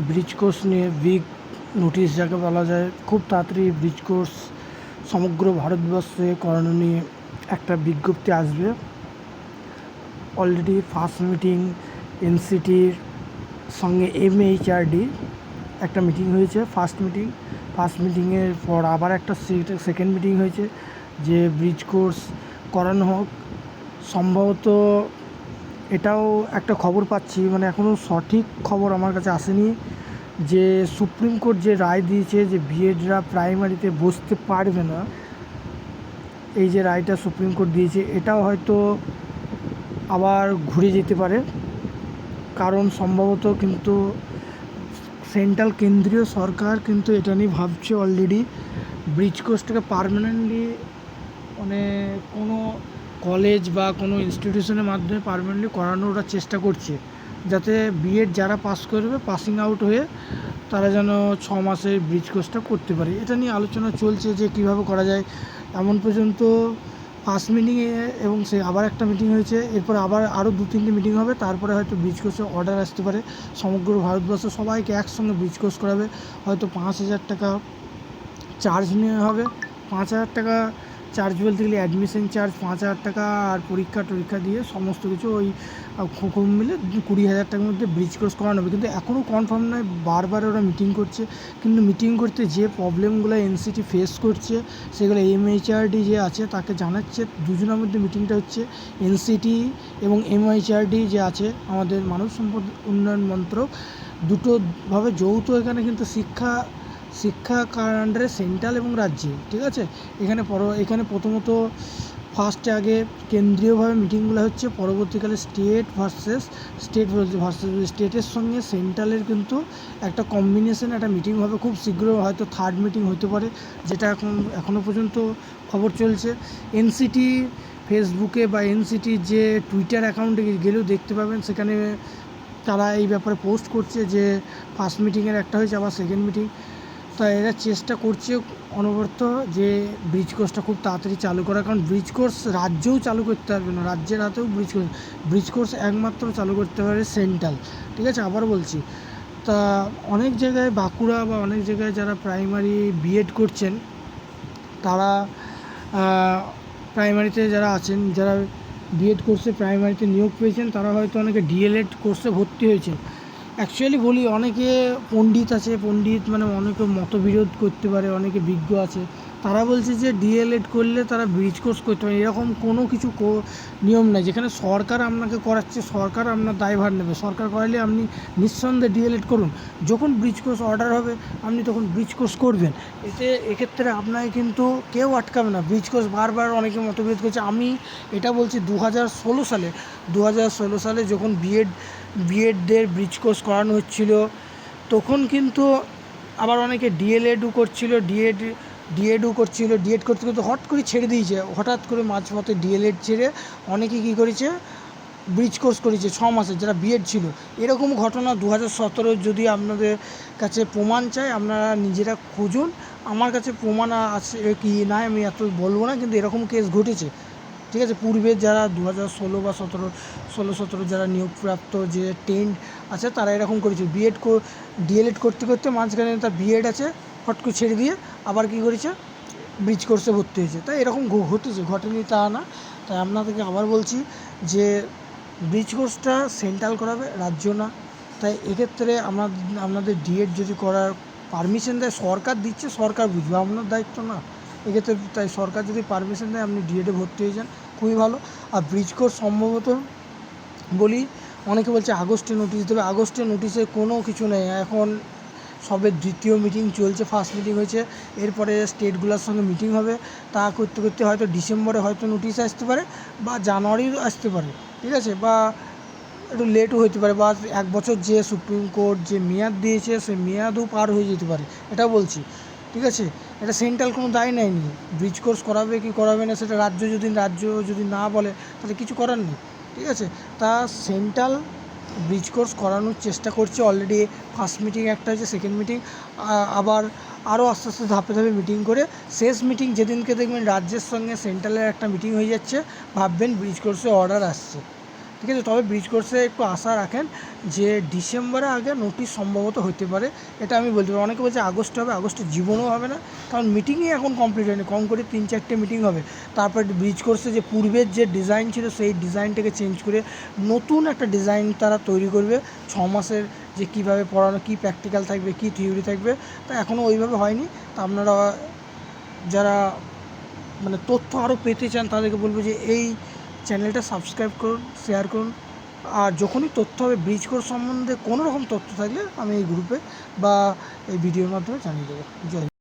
Bridge course নিয়ে big notice যাকে বলা যায়, খুব তাড়াতাড়ি ব্রিজ কোর্স সমগ্র ভারতবর্ষে করানো নিয়ে একটা বিজ্ঞপ্তি আসবে। অলরেডি ফার্স্ট মিটিং এনসিটির সঙ্গে এমএইচআরডি একটা মিটিং হয়েছে। ফার্স্ট মিটিংয়ের পর আবার একটা সেকেন্ড মিটিং হয়েছে যে ব্রিজ কোর্স করানো হোক। সম্ভবত এটাও একটা খবর পাচ্ছি, মানে এখনও সঠিক খবর আমার কাছে আসেনি, যে সুপ্রিম কোর্ট যে রায় দিয়েছে যে বিএডরা প্রাইমারিতে বসতে পারবে না, এই যে রায়টা সুপ্রিম কোর্ট দিয়েছে এটাও হয়তো আবার ঘুরে যেতে পারে। কারণ সম্ভবত কিন্তু সেন্ট্রাল কেন্দ্রীয় সরকার কিন্তু এটা নিয়ে ভাবছে অলরেডি, ব্রিজ কোর্সটাকে পার্মানেন্টলি মানে কোনো কলেজ বা কোনো ইনস্টিটিউশনের মাধ্যমে পার্মানেন্টলি করানোর ওরা চেষ্টা করছে, যাতে বিএড যারা পাস করবে পাসিং আউট হয়ে তারা যেন 6 মাসের ব্রিজ কোর্সটা করতে পারে। এটা নিয়ে আলোচনা চলছে যে কীভাবে করা যায়। এমন পর্যন্ত ফার্স্ট মিটিংয়ে এবং সে আবার একটা মিটিং হয়েছে, এরপর আবার আরও 2-3টে মিটিং হবে, তারপরে হয়তো ব্রিজ কোর্সের অর্ডার আসতে পারে। সমগ্র ভারতবর্ষ সবাইকে একসঙ্গে ব্রিজ কোর্স করাবে, হয়তো 5,000 টাকা চার্জ নেওয়া হবে। 5,000 টাকা চার্জ বলতে গেলে অ্যাডমিশন চার্জ 5,000 টাকা, আর পরীক্ষা দিয়ে সমস্ত কিছু ওই খুব মিলে 20,000 টাকার মধ্যে ব্রিজ কোর্স করানো হবে। কিন্তু এখনও কনফার্ম নয়, বারবার ওরা মিটিং করছে। কিন্তু মিটিং করতে যে প্রবলেমগুলো এনসিটি ফেস করছে সেগুলো এমএইচআরডি যে আছে তাকে জানাচ্ছে। দুজনের মধ্যে মিটিংটা হচ্ছে, এনসিটি এবং এমএইচআরডি যে আছে আমাদের মানব সম্পদ উন্নয়ন মন্ত্রক, দুটোভাবে যৌথ এখানে কিন্তু শিক্ষা আন্ডারে সেন্ট্রাল এবং রাজ্যে, ঠিক আছে। এখানে প্রথমত ফার্স্টে আগে কেন্দ্রীয়ভাবে মিটিংগুলো হচ্ছে, পরবর্তীকালে স্টেটের সঙ্গে সেন্ট্রালের কিন্তু একটা কম্বিনেশন একটা মিটিং হবে খুব শীঘ্র, হয়তো থার্ড মিটিং হতে পারে, যেটা এখনও পর্যন্ত খবর চলছে। এনসিটি ফেসবুকে বা এনসিটির যে টুইটার অ্যাকাউন্টে গেলেও দেখতে পাবেন, সেখানে তারা এই ব্যাপারে পোস্ট করছে যে ফার্স্ট মিটিংয়ের একটা হয়েছে, আবার সেকেন্ড মিটিং। তাই এরা চেষ্টা করছে অনবরত যে ব্রিজ কোর্সটা খুব তাড়াতাড়ি চালু করা, কারণ ব্রিজ কোর্স রাজ্যেও চালু করতে পারবে না, রাজ্যের হাতেও ব্রিজ কোর্স একমাত্র চালু করতে পারে সেন্ট্রাল, ঠিক আছে। আবার বলছি, তা অনেক জায়গায় বাঁকুড়া বা অনেক জায়গায় যারা প্রাইমারি বিএড করছেন, তারা প্রাইমারিতে যারা আছেন, যারা বিএড কোর্সে প্রাইমারিতে নিয়োগ পেয়েছেন, তারা হয়তো অনেকে ডিএলএড কোর্সে ভর্তি হয়েছে। অ্যাকচুয়ালি বলি, অনেকে পণ্ডিত আছে, মানে অনেকে মতবিরোধ করতে পারে, অনেকে বিজ্ঞ আছে, তারা বলছে যে ডিএলএড করলে তারা ব্রিজ কোর্স করতে পারে। এরকম কোনো কিছু নিয়ম নাই, যেখানে সরকার আপনাকে করাচ্ছে, সরকার আপনার দায়ভার নেবে। সরকার করালে আপনি নিঃসন্দেহে ডিএলএড করুন, যখন ব্রিজ কোর্স অর্ডার হবে আপনি তখন ব্রিজ কোর্স করবেন। এক্ষেত্রে আপনাকে কিন্তু কেউ আটকাবে না। ব্রিজ কোর্স বারবার অনেকে মতবিরোধ করছে। আমি এটা বলছি, 2016 সালে যখন বিএডদের ব্রিজ কোর্স করানো হচ্ছিল, তখন কিন্তু আবার অনেকে ডিএলএডও করছিল, ডিএড করতে করতে হট করে ছেড়ে দিয়েছে। হঠাৎ করে মাঝপথে ডিএলএড ছেড়ে অনেকে কী করেছে, ব্রিজ কোর্স করেছে 6 মাসের, যারা বিএড ছিল। এরকম ঘটনা 2017 যদি আপনাদের কাছে প্রমাণ চাই, আপনারা নিজেরা খুঁজুন। আমার কাছে প্রমাণ আছে কি না আমি এত বলবো না, কিন্তু এরকম কেস ঘটেছে, ঠিক আছে। পূর্বে যারা 2016 বা 17 যারা নিয়োগপ্রাপ্ত যে টেন্ট আছে, তারা এরকম করেছে, ডিএলএড করতে করতে মাঝখানে তার বিএড আছে, হট করে ছেড়ে দিয়ে আবার কী করেছে, ব্রিজ কোর্সে ভর্তি হয়েছে। তাই এরকম ঘটেনি তা না। তাই আপনাদেরকে আবার বলছি যে ব্রিজ কোর্সটা সেন্ট্রাল করাবে, রাজ্য না। তাই এক্ষেত্রে আপনাদের ডিএড যদি করার পারমিশন দেয়, সরকার দিচ্ছে, সরকার বুঝবে, আপনার দায়িত্ব না এক্ষেত্রে। তাই সরকার যদি পারমিশন দেয়, আপনি ডিএডে ভর্তি হয়ে যান, খুবই ভালো। আর ব্রিজ কোর্স সম্ভবত বলি, অনেকে বলছে আগস্টে নোটিশ দেবে, আগস্টে নোটিশে কোনো কিছু নেই। এখন সবে দ্বিতীয় মিটিং চলছে, ফার্স্ট মিটিং হয়েছে, এরপরে স্টেটগুলোর সঙ্গে মিটিং হবে, তা করতে করতে হয়তো ডিসেম্বরে হয়তো নোটিশ আসতে পারে, বা জানুয়ারিও আসতে পারে, ঠিক আছে, বা একটু লেটও হতে পারে, বা 1 বছর যে সুপ্রিম কোর্ট যে মেয়াদ দিয়েছে সেই মেয়াদও পার হয়ে যেতে পারে, এটা বলছি, ঠিক আছে। এটা সেন্ট্রাল কোনো দায় নেয়নি, ব্রিজ কোর্স করাবে কি করাবে না সেটা রাজ্য যদি না বলে তাহলে কিছু করার নেই, ঠিক আছে। তা সেন্ট্রাল ব্রিজ কোর্স করানোর চেষ্টা করছে। অলরেডি ফার্স্ট মিটিং একটা হয়েছে, সেকেন্ড মিটিং আবার আরও আস্তে আস্তে ধাপে ধাপে মিটিং করে শেষ মিটিং যেদিনকে দেখবেন রাজ্যের সঙ্গে সেন্ট্রালের একটা মিটিং হয়ে যাচ্ছে, ভাববেন ব্রিজ কোর্সে অর্ডার আসছে, ঠিক আছে। তবে ব্রিজ কোর্সে একটু আশা রাখেন যে ডিসেম্বরের আগে নোটিশ সম্ভবত হতে পারে, এটা আমি বলতে পারি। অনেকে বলছে আগস্টে হবে, আগস্টে জীবনেও হবে না, কারণ মিটিংই এখন কমপ্লিট হয়নি, কম করে 3-4টে মিটিং হবে। তারপরে ব্রিজ কোর্সে যে পূর্বের যে ডিজাইন ছিল সেই ডিজাইনটাকে চেঞ্জ করে নতুন একটা ডিজাইন তারা তৈরি করবে। 6 মাসের যে কীভাবে পড়ানো, কী প্র্যাকটিক্যাল থাকবে, কী থিওরি থাকবে, তা এখনও ওইভাবে হয়নি। তা আপনারা যারা মানে তথ্য আরও পেতে চান তাদেরকে বলবো যে এই চ্যানেলটা সাবস্ক্রাইব করুন, শেয়ার করুন। আর যখনই তথ্য হবে ব্রিজ কোর্স সম্বন্ধে কোনো রকম তথ্য থাকলে আমি এই গ্রুপে বা এই ভিডিওর মাধ্যমে জানিয়ে দেবো। জয় হিন্দ।